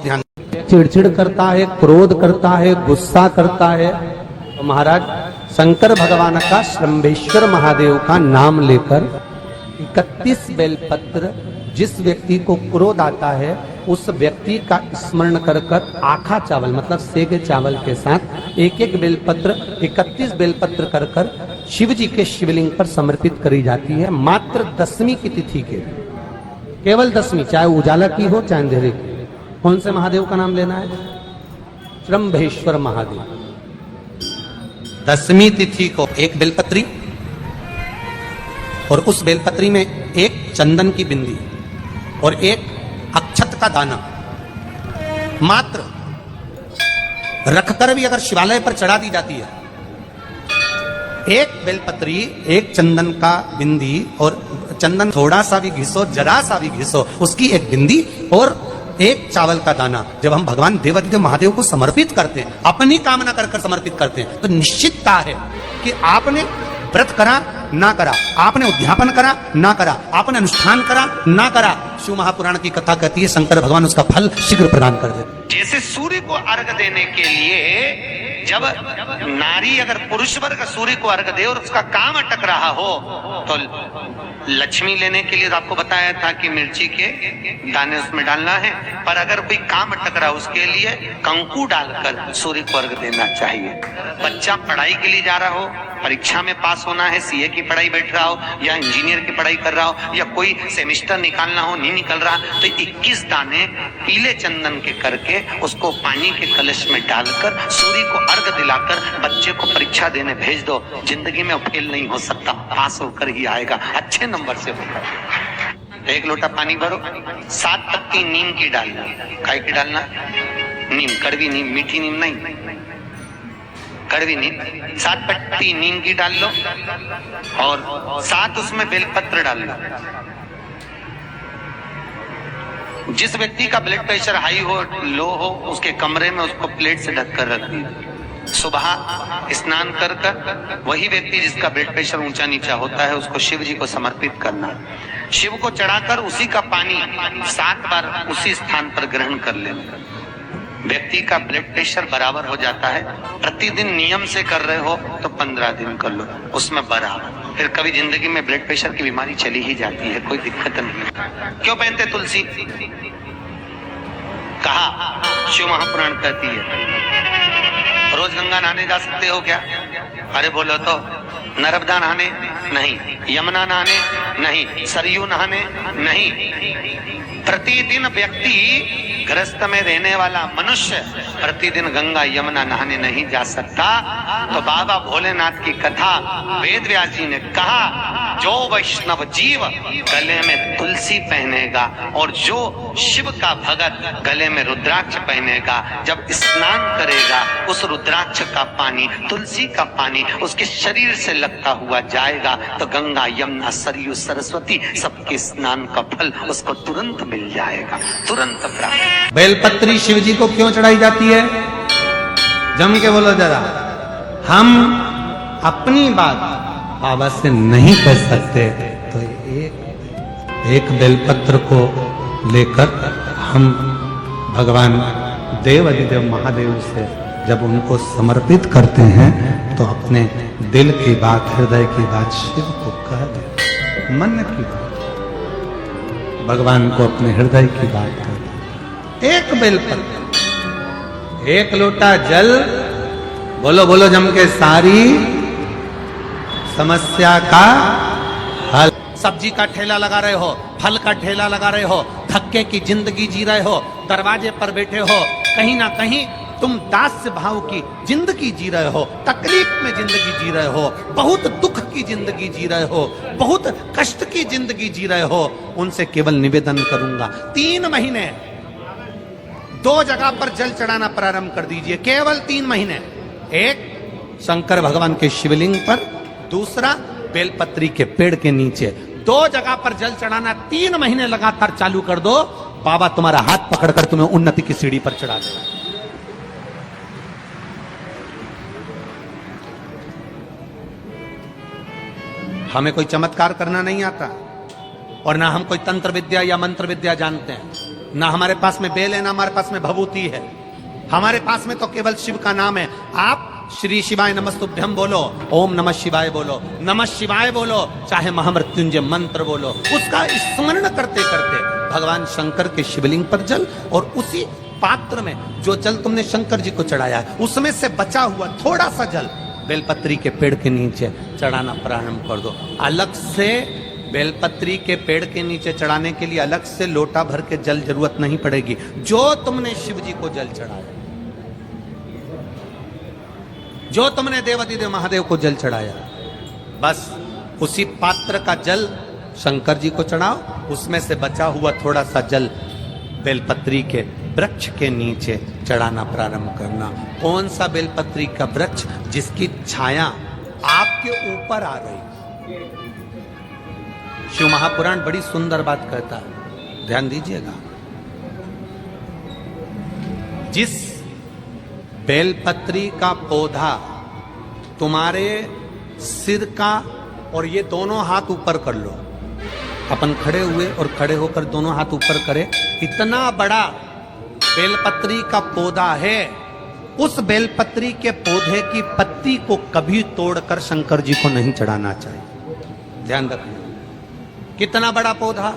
ध्यान। चिड़चिड़ करता है, क्रोध करता है, गुस्सा करता है, तो महाराज शंकर भगवान का श्रंभेश्वर महादेव का नाम लेकर 31 बेलपत्र, जिस व्यक्ति को क्रोध आता है उस व्यक्ति का स्मरण कर कर आखा चावल मतलब सेगे चावल के साथ एक एक बेलपत्र 31 बेलपत्र कर कर शिव जी के शिवलिंग पर समर्पित करी जाती है। मात्र 10वीं की तिथि के, केवल 10वीं, चाहे उजाला की हो चाहे अंधेरे की। कौन से महादेव का नाम लेना है? श्रंभेश्वर महादेव। 10वीं तिथि को एक बेलपत्री और उस बेलपत्री में एक चंदन की बिंदी और एक अक्षत का दाना मात्र रखकर भी अगर शिवालय पर चढ़ा दी जाती है, एक बेलपत्री, एक चंदन का बिंदी, और चंदन थोड़ा सा भी घिसो, जरा सा भी घिसो, उसकी एक बिंदी और एक चावल का दाना जब हम भगवान देवादिदेव महादेव को समर्पित करते हैं, अपनी कामना कर कर समर्पित करते हैं, तो निश्चितता है कि आपने व्रत करा ना करा, आपने उद्यापन करा ना करा, आपने अनुष्ठान करा ना करा, शिव महापुराण की कथा कहती है शंकर भगवान उसका फल शीघ्र प्रदान कर देते। जैसे सूर्य को अर्घ देने के लिए जब नारी अगर पुरुष वर्ग सूर्य को अर्घ दे और उसका काम अटक रहा हो, तो लक्ष्मी लेने के लिए तो आपको बताया था कि मिर्ची के दाने उसमें डालना है, पर अगर कोई काम अटक रहा उसके लिए कंकु डालकर सूर्य को अर्घ देना चाहिए। बच्चा पढ़ाई के लिए जा रहा हो, परीक्षा में पास होना है, सीए की पढ़ाई बैठ रहा हो या इंजीनियर की पढ़ाई कर रहा हो या कोई सेमेस्टर निकालना हो, नहीं निकल रहा, तो 21 दाने पीले चंदन के करके उसको पानी के कलश में डालकर सूर्य को अर्घ दिलाकर बच्चे को परीक्षा देने भेज दो। जिंदगी में फेल नहीं हो सकता, पास होकर ही आएगा, अच्छे नंबर से होकर। एक लोटा पानी भरो, 7 पत्ती नीम की डालना। काय की डालना? नीम, कड़वी नीम, मीठी नीम नहीं, कड़वी नीम। 7 पत्ती नीम की डाल लो और 7 उसमें बेलपत्र डाल लो। जिस व्यक्ति का ब्लड प्रेशर हाई हो, लो हो, उसके कमरे में उसको प्लेट से ढककर रख दी। सुबह स्नान कर कर वही व्यक्ति जिसका ब्लड प्रेशर ऊंचा नीचा होता है उसको शिव जी को समर्पित करना। शिव को चढ़ाकर उसी का पानी 7 बार उसी स्थान पर ग्रहण कर लेना। व्यक्ति का ब्लड प्रेशर बराबर हो जाता है। प्रतिदिन नियम से कर रहे हो तो 15 दिन कर लो, उसमें बराबर। फिर कभी जिंदगी में ब्लड प्रेशर की बीमारी चली ही जाती है, कोई दिक्कत नहीं। क्यों पहनते तुलसी? कहा शिव महापुराण कहती है। रोज गंगा नहाने जा सकते हो क्या? अरे बोलो तो। नर्मदा नहाने नहीं, यमुना नहाने नहीं, सरयू नहाने नहीं। प्रतिदिन व्यक्ति गृहस्थ में रहने वाला मनुष्य प्रतिदिन गंगा यमुना नहाने नहीं जा सकता। तो बाबा भोलेनाथ की कथा वेद व्यास जी ने कहा, जो वैष्णव जीव गले में तुलसी पहनेगा और जो शिव का भगत गले में रुद्राक्ष पहनेगा, जब स्नान करेगा उस रुद्राक्ष का पानी, तुलसी का पानी उसके शरीर से लगता हुआ जाएगा, तो गंगा यमुना सरयू सरस्वती सबके स्नान का फल उसको तुरंत मिल जाएगा, तुरंत प्राप्त। बेलपत्री शिव जी को क्यों चढ़ाई जाती है? जम के बोलो जरा। हम अपनी बात बाबा से नहीं कह सकते, तो एक बेलपत्र को लेकर हम भगवान देवादिदेव महादेव से जब उनको समर्पित करते हैं तो अपने दिल की बात, हृदय की बात शिव को कह दे, मन की बात भगवान को अपने हृदय की बात कह दे। एक बेलपत्र, एक लोटा जल, बोलो बोलो जम के, सारी समस्या का हल। सब्जी का ठेला लगा रहे हो, फल का ठेला लगा रहे हो, धक्के की जिंदगी जी रहे हो, दरवाजे पर बैठे हो, कहीं ना कहीं तुम दास्य भाव की जिंदगी जी रहे हो, तकलीफ में जिंदगी जी रहे हो, बहुत दुख की जिंदगी जी रहे हो, बहुत कष्ट की जिंदगी जी रहे हो, उनसे केवल निवेदन करूंगा 3 महीने 2 जगह पर जल चढ़ाना प्रारंभ कर दीजिए, केवल 3 महीने। एक शंकर भगवान के शिवलिंग पर, दूसरा बेलपत्री के पेड़ के नीचे। 2 जगह पर जल चढ़ाना 3 महीने लगातार चालू कर दो, बाबा तुम्हारा हाथ पकड़कर तुम्हें उन्नति की सीढ़ी पर चढ़ा देगा। हमें कोई चमत्कार करना नहीं आता और ना हम कोई तंत्र विद्या या मंत्र विद्या जानते हैं। ना हमारे पास में बेल है, ना हमारे पास में भभूति है, हमारे पास में तो केवल शिव का नाम है। आप श्री शिवाय नमस्तुभ्यम बोलो, ओम नमः शिवाय बोलो, नमः शिवाय बोलो, चाहे महामृत्युंजय मंत्र बोलो, उसका स्मरण करते करते भगवान शंकर के शिवलिंग पर जल, और उसी पात्र में जो जल तुमने शंकर जी को चढ़ाया है उसमें से बचा हुआ थोड़ा सा जल बेलपत्री के पेड़ के नीचे चढ़ाना प्रारंभ कर दो। अलग से बेलपत्री के पेड़ के नीचे चढ़ाने के लिए अलग से लोटा भर के जल जरूरत नहीं पड़ेगी। जो तुमने शिव जी को जल चढ़ाया, जो तुमने देवाधिदेव महादेव को जल चढ़ाया, बस उसी पात्र का जल शंकर जी को चढ़ाओ, उसमें से बचा हुआ थोड़ा सा जल बेलपत्री के वृक्ष के नीचे चढ़ाना प्रारंभ करना। कौन सा बेलपत्री का वृक्ष? जिसकी छाया आपके ऊपर आ रही। शिव महापुराण बड़ी सुंदर बात कहता है, ध्यान दीजिएगा। जिस बेलपत्री का पौधा तुम्हारे सिर का, और ये दोनों हाथ ऊपर कर लो, अपन खड़े हुए और खड़े होकर दोनों हाथ ऊपर करें, इतना बड़ा बेलपत्री का पौधा है, उस बेलपत्री के पौधे की पत्ती को कभी तोड़कर शंकर जी को नहीं चढ़ाना चाहिए। ध्यान रखना, कितना बड़ा पौधा।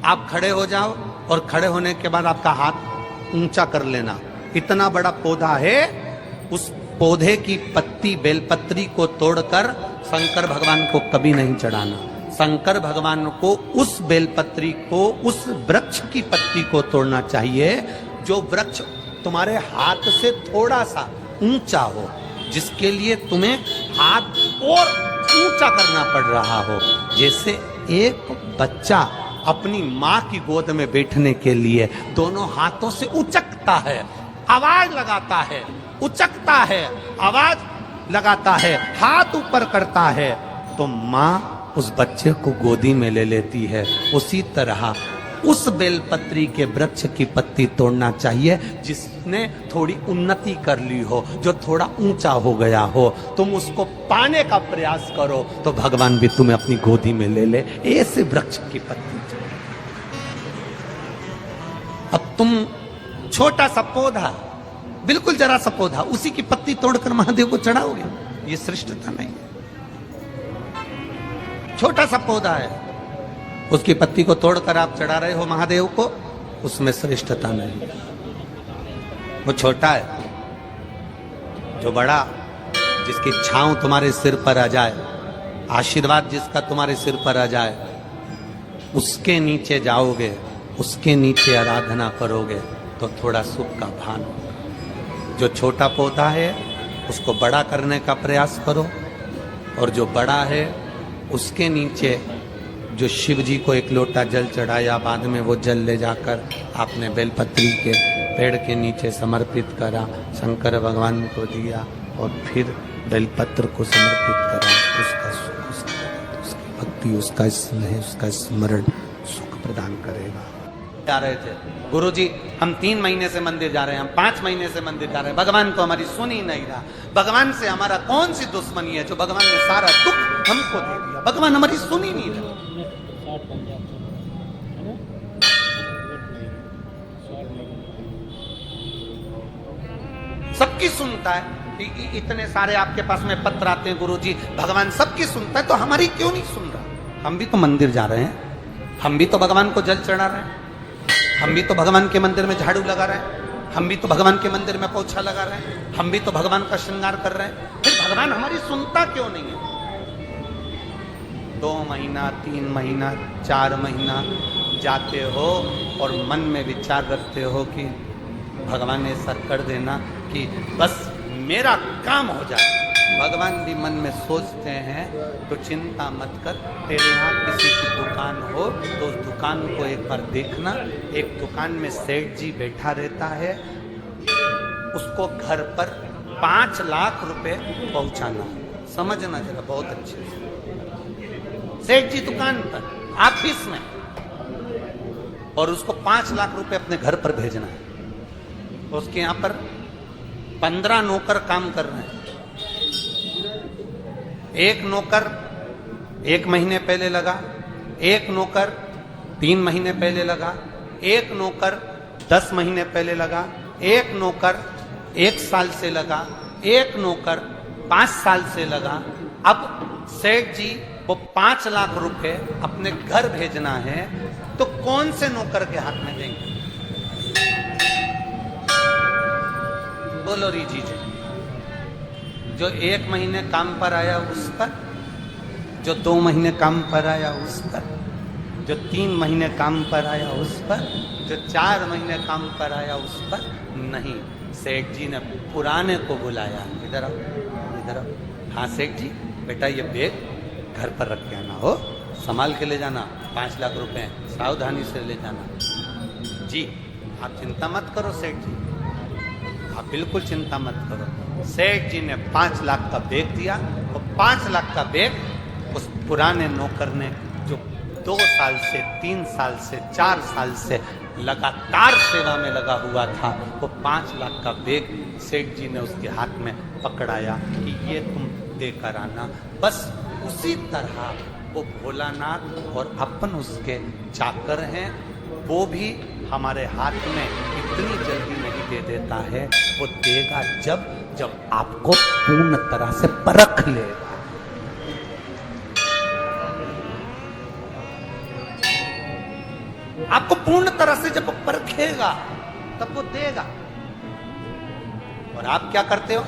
आप खड़े हो जाओ और खड़े होने के बाद आपका हाथ ऊंचा कर लेना। इतना बड़ा पौधा है, उस पौधे की पत्ती बेलपत्री को तोड़कर शंकर भगवान को कभी नहीं चढ़ाना। शंकर भगवान को उस बेलपत्री को, उस वृक्ष की पत्ती को तोड़ना चाहिए जो वृक्ष तुम्हारे हाथ से थोड़ा सा ऊंचा हो, जिसके लिए तुम्हें हाथ और ऊंचा करना पड़ रहा हो। जैसे एक बच्चा अपनी माँ की गोद में बैठने के लिए दोनों हाथों से उचकता है, आवाज लगाता है, उचकता है, आवाज लगाता है, हाथ ऊपर करता है, तो माँ उस बच्चे को गोदी में ले लेती है। उसी तरह उस बेलपत्री के वृक्ष की पत्ती तोड़ना चाहिए जिसने थोड़ी उन्नति कर ली हो, जो थोड़ा ऊंचा हो गया हो। तुम उसको पाने का प्रयास करो तो भगवान भी तुम्हें अपनी गोदी में ले ले। ऐसे वृक्ष की पत्ती। अब तुम छोटा सा पौधा, बिल्कुल जरा सा पौधा, उसी की पत्ती तोड़कर महादेव को चढ़ाओगे, ये श्रेष्ठता नहीं है। छोटा सा पौधा है, उसकी पत्ती को तोड़कर आप चढ़ा रहे हो महादेव को, उसमें श्रेष्ठता नहीं। वो छोटा है, जो बड़ा, जिसकी छांव तुम्हारे सिर पर आ जाए, आशीर्वाद जिसका तुम्हारे सिर पर आ जाए, उसके नीचे जाओगे, उसके नीचे आराधना करोगे तो थोड़ा सुख का भान होगा। जो छोटा पौधा है उसको बड़ा करने का प्रयास करो, और जो बड़ा है उसके नीचे जो शिव जी को एक लोटा जल चढ़ाया, बाद में वो जल ले जाकर आपने बेलपत्री के पेड़ के नीचे समर्पित करा, शंकर भगवान को दिया, और फिर बेलपत्र को समर्पित करा। उसका सुख, उसकी भक्ति, उसका स्नेह, उसका स्मरण सुख प्रदान करेगा। जा रहे थे गुरुजी, हम 3 महीने से मंदिर जा रहे हैं, हम 5 महीने से मंदिर जा रहे हैं, भगवान तो हमारी सुन ही नहीं रहा। भगवान से हमारा कौन सी दुश्मनी है जो भगवान ने सारा दुख हमको दे दिया? भगवान हमारी सुन ही नहीं रहा। सबकी सुनता है, इतने सारे आपके पास में पत्र आते हैं गुरुजी, भगवान सबकी सुनता है, तो हमारी क्यों नहीं सुन रहा? हम भी तो मंदिर जा रहे हैं, हम भी तो भगवान को जल चढ़ा रहे हैं, हम भी तो भगवान के मंदिर में झाड़ू लगा रहे हैं, हम भी तो भगवान के मंदिर में पोछा लगा रहे हैं, हम भी तो भगवान का श्रृंगार कर रहे हैं, फिर भगवान हमारी सुनता क्यों नहीं है? 2 महीना, 3 महीना, 4 महीना जाते हो और मन में विचार रखते हो कि भगवान ऐसा कर देना कि बस मेरा काम हो जाए। भगवान भी मन में सोचते हैं तो चिंता मत कर, तेरे यहाँ किसी की दुकान हो तो उस दुकान को एक बार देखना। एक दुकान में सेठ जी बैठा रहता है, उसको घर पर 5 लाख रुपए पहुंचाना। समझना जरा बहुत अच्छे से, सेठ जी दुकान पर, ऑफिस में, और उसको 5 लाख रुपए अपने घर पर भेजना है। उसके यहाँ पर 15 नौकर काम कर रहे हैं। एक नौकर 1 महीने पहले लगा, एक नौकर 3 महीने पहले लगा, एक नौकर 10 महीने पहले लगा, एक नौकर 1 साल से लगा, एक नौकर 5 साल से लगा। अब सेठ जी वो 5 लाख रुपए अपने घर भेजना है तो कौन से नौकर के हाथ में देंगे? बोलो रीजी जी। जो 1 महीने काम पर आया उस पर, जो 2 महीने काम पर आया उस पर, जो 3 महीने काम पर आया उस पर, जो 4 महीने काम पर आया उस पर नहीं। सेठ जी ने पुराने को बुलाया, इधर आओ, इधर आओ। हाँ सेठ जी, बेटा ये बैग घर पर रख के आना, हो संभाल के ले जाना, 5 लाख रुपए सावधानी से ले जाना। जी आप चिंता मत करो सेठ जी, आप बिल्कुल चिंता मत करो। सेठ जी ने 5 लाख का बैग दिया, और 5 लाख का बैग उस पुराने नौकर ने जो 2 साल से 3 साल से 4 साल से लगातार सेवा में लगा हुआ था, वो 5 लाख का बैग सेठ जी ने उसके हाथ में पकड़ाया कि ये तुम देकर आना। बस उसी तरह वो भोलानाथ और अपन उसके चाकर हैं, वो भी हमारे हाथ में इतनी जल्दी नहीं दे देता है, वो देगा जब जब आपको पूर्ण तरह से परख लेगा। आपको पूर्ण तरह से जब वो परखेगा तब वो देगा। और आप क्या करते हो?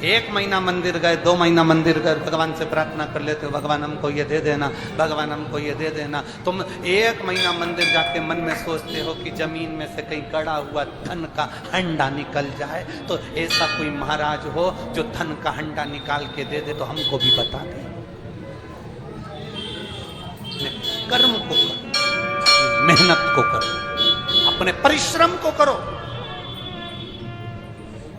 1 महीना मंदिर गए, 2 महीना मंदिर गए, भगवान से प्रार्थना कर लेते हो, भगवान हमको ये दे देना, भगवान हमको ये दे देना। तुम 1 महीना मंदिर जाके मन में सोचते हो कि जमीन में से कहीं गड़ा हुआ धन का हंडा निकल जाए, तो ऐसा कोई महाराज हो जो धन का हंडा निकाल के दे दे तो हमको भी बता दे। कर्म को करो, मेहनत को करो, अपने परिश्रम को करो,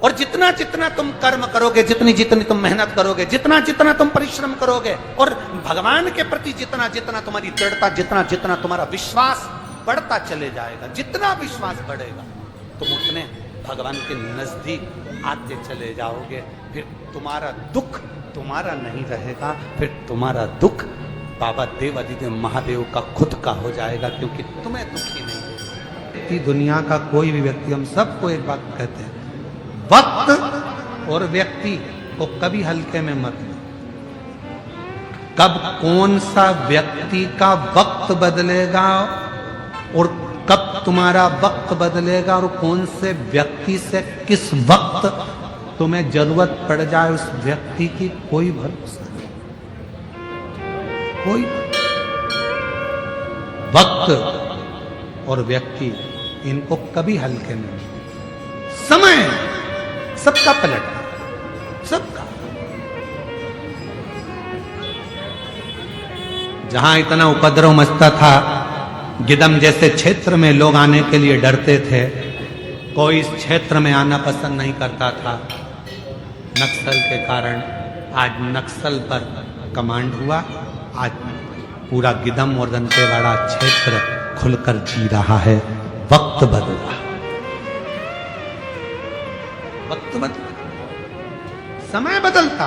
और जितना जितना तुम कर्म करोगे, जितनी जितनी तुम मेहनत करोगे, जितना जितना तुम परिश्रम करोगे, और भगवान के प्रति जितना जितना तुम्हारी दृढ़ता, जितना जितना तुम्हारा विश्वास बढ़ता चले जाएगा, जितना विश्वास बढ़ेगा तुम उतने भगवान के नजदीक आते चले जाओगे। फिर तुम्हारा दुख तुम्हारा नहीं रहेगा, फिर तुम्हारा दुख बाबा देवादिदेव महादेव का खुद का हो जाएगा, क्योंकि तुम्हें दुखी नहीं। दुनिया का कोई भी व्यक्ति, हम सबको एक बात कहते हैं, वक्त और व्यक्ति को कभी हल्के में मत लो। कब कौन सा व्यक्ति का वक्त बदलेगा और कब तुम्हारा वक्त बदलेगा, और कौन से व्यक्ति से किस वक्त तुम्हें जरूरत पड़ जाए उस व्यक्ति की कोई भरोसा नहीं। कोई वक्त और व्यक्ति इनको कभी हल्के में नहीं। समय सबका पलटता, सबका। जहां इतना उपद्रव मचता था, गिदम जैसे क्षेत्र में लोग आने के लिए डरते थे, कोई इस क्षेत्र में आना पसंद नहीं करता था। नक्सल के कारण आज नक्सल पर कमांड हुआ, आज पूरा गिदम और दंतेवाड़ा क्षेत्र खुलकर जी रहा है। वक्त बदला, वक्त बदला, समय बदलता,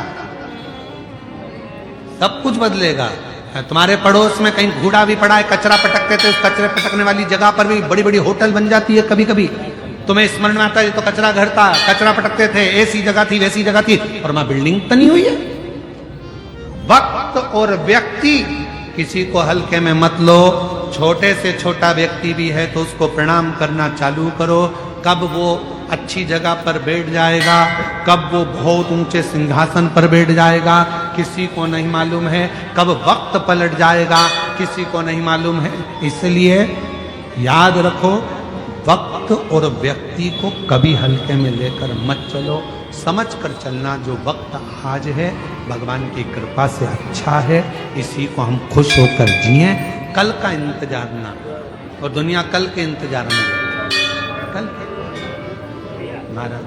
सब कुछ बदलेगा। तुम्हारे पड़ोस में कहीं घूड़ा भी पड़ा है, कचरा पटकते थे, उस कचरे पटकने वाली जगह पर भी बड़ी बड़ी होटल बन जाती है। कभी कभी तुम्हें स्मरण में आता है, तो कचरा घर था, कचरा पटकते थे, ऐसी जगह थी, वैसी जगह थी, और वहां बिल्डिंग तनी हुई है। वक्त और व्यक्ति, किसी को हल्के में मत लो। छोटे से छोटा व्यक्ति भी है तो उसको प्रणाम करना चालू करो। कब वो अच्छी जगह पर बैठ जाएगा, कब वो बहुत ऊंचे सिंहासन पर बैठ जाएगा, किसी को नहीं मालूम है। कब वक्त पलट जाएगा, किसी को नहीं मालूम है। इसलिए याद रखो, वक्त और व्यक्ति को कभी हल्के में लेकर मत चलो। समझ कर चलना, जो वक्त आज है भगवान की कृपा से अच्छा है, इसी को हम खुश होकर जिए। कल का इंतजार ना, और दुनिया कल के इंतजार में रहती है। कल महाराज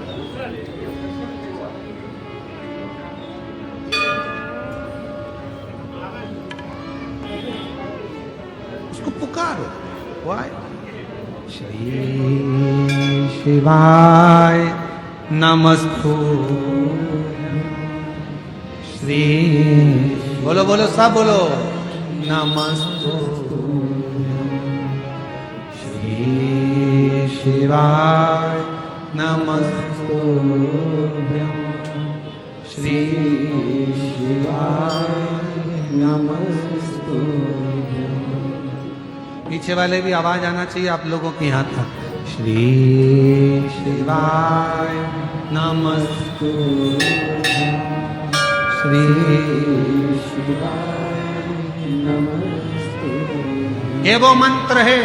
उसको पुकारो, वाय श्री शिवाय नमस्तु श्री, बोलो बोलो सब बोलो, नमस्तु श्री शिवाय नमस्तुभ्यं। श्री शिवाय नमस्तुभ्यं। पीछे वाले भी आवाज आना चाहिए आप लोगों के यहाँ तक। श्री शिवाय नमस्तुभ्यं। श्री शिवाय नमस्तुभ्यं। ये वो मंत्र है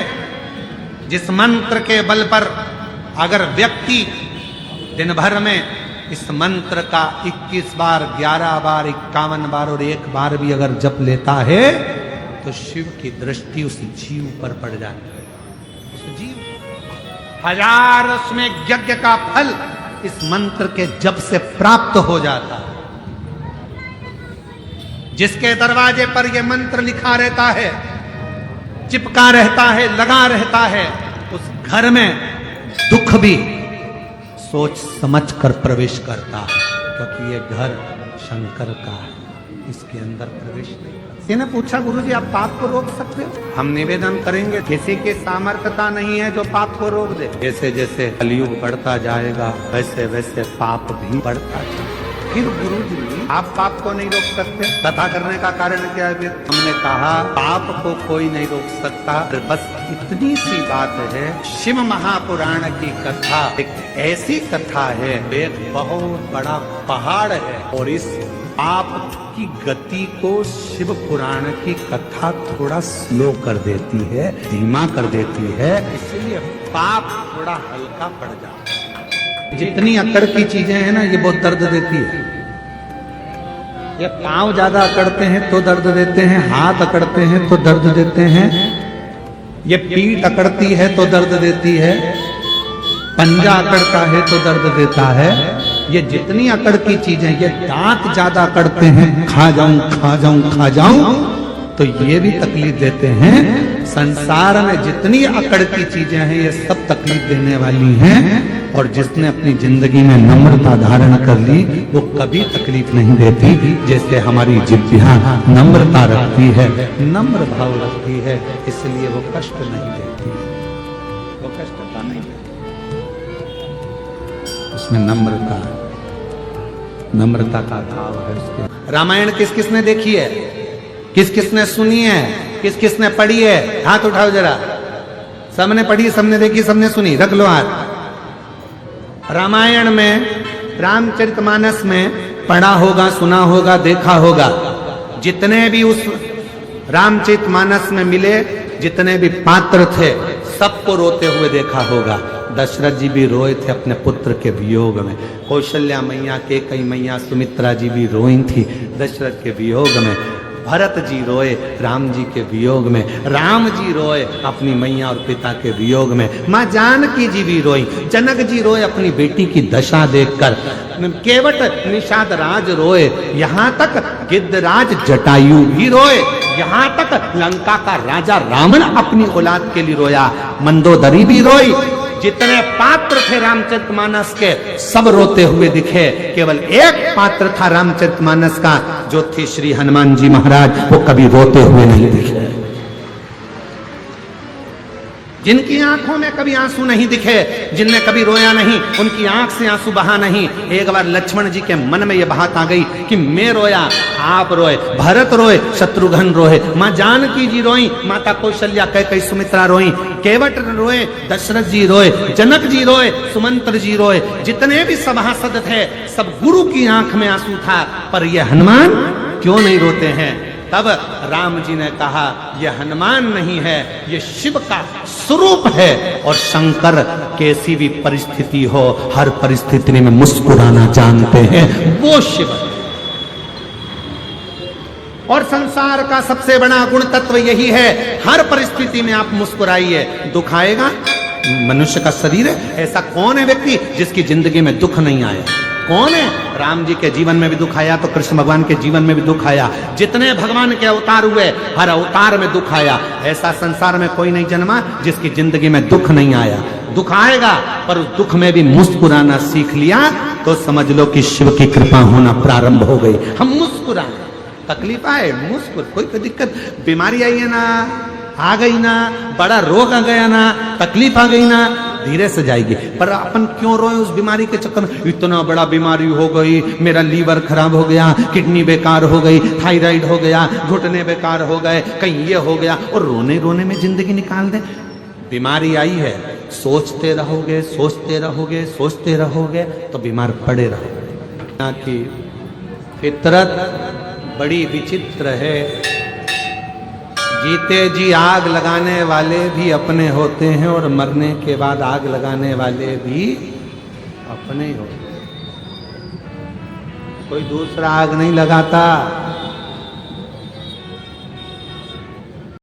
जिस मंत्र के बल पर अगर व्यक्ति दिन भर में इस मंत्र का 21 बार, 11 बार, 51 बार और 1 बार भी अगर जप लेता है तो शिव की दृष्टि उस जीव पर पड़ जाती है। उस जीव 1000 उसमें यज्ञ का फल इस मंत्र के जप से प्राप्त हो जाता है। जिसके दरवाजे पर यह मंत्र लिखा रहता है, चिपका रहता है, लगा रहता है, उस घर में दुख भी सोच समझ कर प्रवेश करता है, क्योंकि ये घर शंकर का है, इसके अंदर प्रवेश नहीं करता। किसी ने पूछा गुरुजी आप पाप को रोक सकते हो? हम निवेदन करेंगे किसी की सामर्थ्यता नहीं है जो पाप को रोक दे। जैसे जैसे कलयुग बढ़ता जाएगा वैसे वैसे पाप भी बढ़ता जाएगा। फिर गुरुजी आप पाप को नहीं रोक सकते? कथा करने का कारण क्या है? हमने कहा पाप को कोई नहीं रोक सकता, बस इतनी सी बात है। शिव महापुराण की कथा एक ऐसी कथा है, एक बहुत बड़ा पहाड़ है और इस पाप की गति को शिव पुराण की कथा थोड़ा स्लो कर देती है, धीमा कर देती है, इसलिए पाप थोड़ा हल्का पड़ जाता है। जितनी अकड़ की चीजें हैं ना ये बहुत दर्द देती है। ये पांव ज्यादा अकड़ते हैं तो दर्द देते हैं, हाथ अकड़ते हैं तो दर्द देते हैं, ये पीठ अकड़ती है तो दर्द देती है, पंजा अकड़ता है तो दर्द देता है। ये जितनी अकड़ की चीजें, ये दांत ज्यादा अकड़ते हैं, खा जाऊं खा जाऊं खा जाऊं तो ये भी तकलीफ देते हैं। संसार में जितनी अकड़ की चीजें हैं ये सब तकलीफ देने वाली हैं, और जिसने अपनी जिंदगी में नम्रता धारण कर ली वो कभी तकलीफ नहीं देती। जैसे हमारी जिह्वा नम्रता रखती है, नम्र भाव रखती है, इसलिए वो कष्ट नहीं देती, वो कष्टता नहीं देती, उसमें नम्रता का भाव है उसके। रामायण किस किसने देखी है, किस किसने सुनी है, किस किसने पढ़ी है? हाथ उठाओ जरा। सबने पढ़ी, सबने देखी, सबने सुनी, रख लो हाथ। रामायण में, रामचरितमानस में पढ़ा होगा, सुना होगा, देखा होगा। जितने भी उस रामचरितमानस में मिले, जितने भी पात्र थे, सबको रोते हुए देखा होगा। दशरथ जी भी रोए थे अपने पुत्र के वियोग में, कौशल्या मैया, कैकेयी मैया, सुमित्रा जी भी रोई थी दशरथ के वियोग में, भरत जी रोए राम जी के वियोग में, राम जी रोए अपनी मैया और पिता के वियोग में, माँ जानकी जी भी रोई, जनक जी रोए अपनी बेटी की दशा देखकर, केवट निषाद राज रोए, यहाँ तक गिद्धराज जटायु भी रोए, यहाँ तक लंका का राजा रावण अपनी औलाद के लिए रोया, मंदोदरी भी रोई। जितने पात्र थे रामचरितमानस के सब रोते हुए दिखे, केवल एक पात्र था रामचरितमानस का जो थे श्री हनुमान जी महाराज, वो कभी रोते हुए नहीं दिखे। जिनकी आंखों में कभी आंसू नहीं दिखे, जिनने कभी रोया नहीं, उनकी आंख से आंसू बहा नहीं। एक बार लक्ष्मण जी के मन में यह बात आ गई कि मैं रोया, आप रोए, भरत रोए, शत्रुघ्न रोए, माँ जानकी जी रोई, माता कौशल्या, कैकेयी, सुमित्रा रोई, केवट रोए, दशरथ जी रोए, जनक जी रोए, सुमंत्र जी रोए, जितने भी सभासद थे सब गुरु की आंख में आंसू था, पर ये हनुमान क्यों नहीं रोते हैं? तब राम जी ने कहा यह हनुमान नहीं है, ये शिव का स्वरूप है, और शंकर कैसी भी परिस्थिति हो हर परिस्थिति में मुस्कुराना जानते हैं, वो शिव है। और संसार का सबसे बड़ा गुण तत्व यही है, हर परिस्थिति में आप मुस्कुराइए। दुख आएगा, मनुष्य का शरीर है, ऐसा कौन है व्यक्ति जिसकी जिंदगी में दुख नहीं आया? कौन है? राम जी के जीवन में भी दुख आया तो कृष्ण भगवान के जीवन में भी दुख आया, जितने भगवान के अवतार हुए हर अवतार में दुख आया। ऐसा संसार में कोई नहीं जन्मा जिसकी जिंदगी में दुख नहीं आया। दुख आएगा पर उस दुख में भी मुस्कुराना सीख लिया तो समझ लो कि शिव की कृपा होना प्रारंभ हो गई। हम मुस्कुराए, तकलीफ आए मुस्कुर, कोई दिक्कत, बीमारी आई है ना आ गई ना, बड़ा रोग आ गया ना, तकलीफ आ गई ना, धीरे से जाएगी। पर अपन क्यों रोए उस बीमारी के चक्कर में? इतना बड़ा बीमारी हो गई, मेरा लीवर खराब हो गया, किडनी बेकार हो गई, थायराइड हो गया, घुटने बेकार हो गए, कहीं ये हो गया, और रोने रोने में जिंदगी निकाल दे। बीमारी आई है, सोचते रहोगे सोचते रहोगे सोचते रहोगे तो बीमार पड़े रहोगे। यहाँ की फितरत बड़ी विचित्र है। जीते जी आग लगाने वाले भी अपने होते हैं और मरने के बाद आग लगाने वाले भी अपने ही होते हैं। कोई दूसरा आग नहीं लगाता।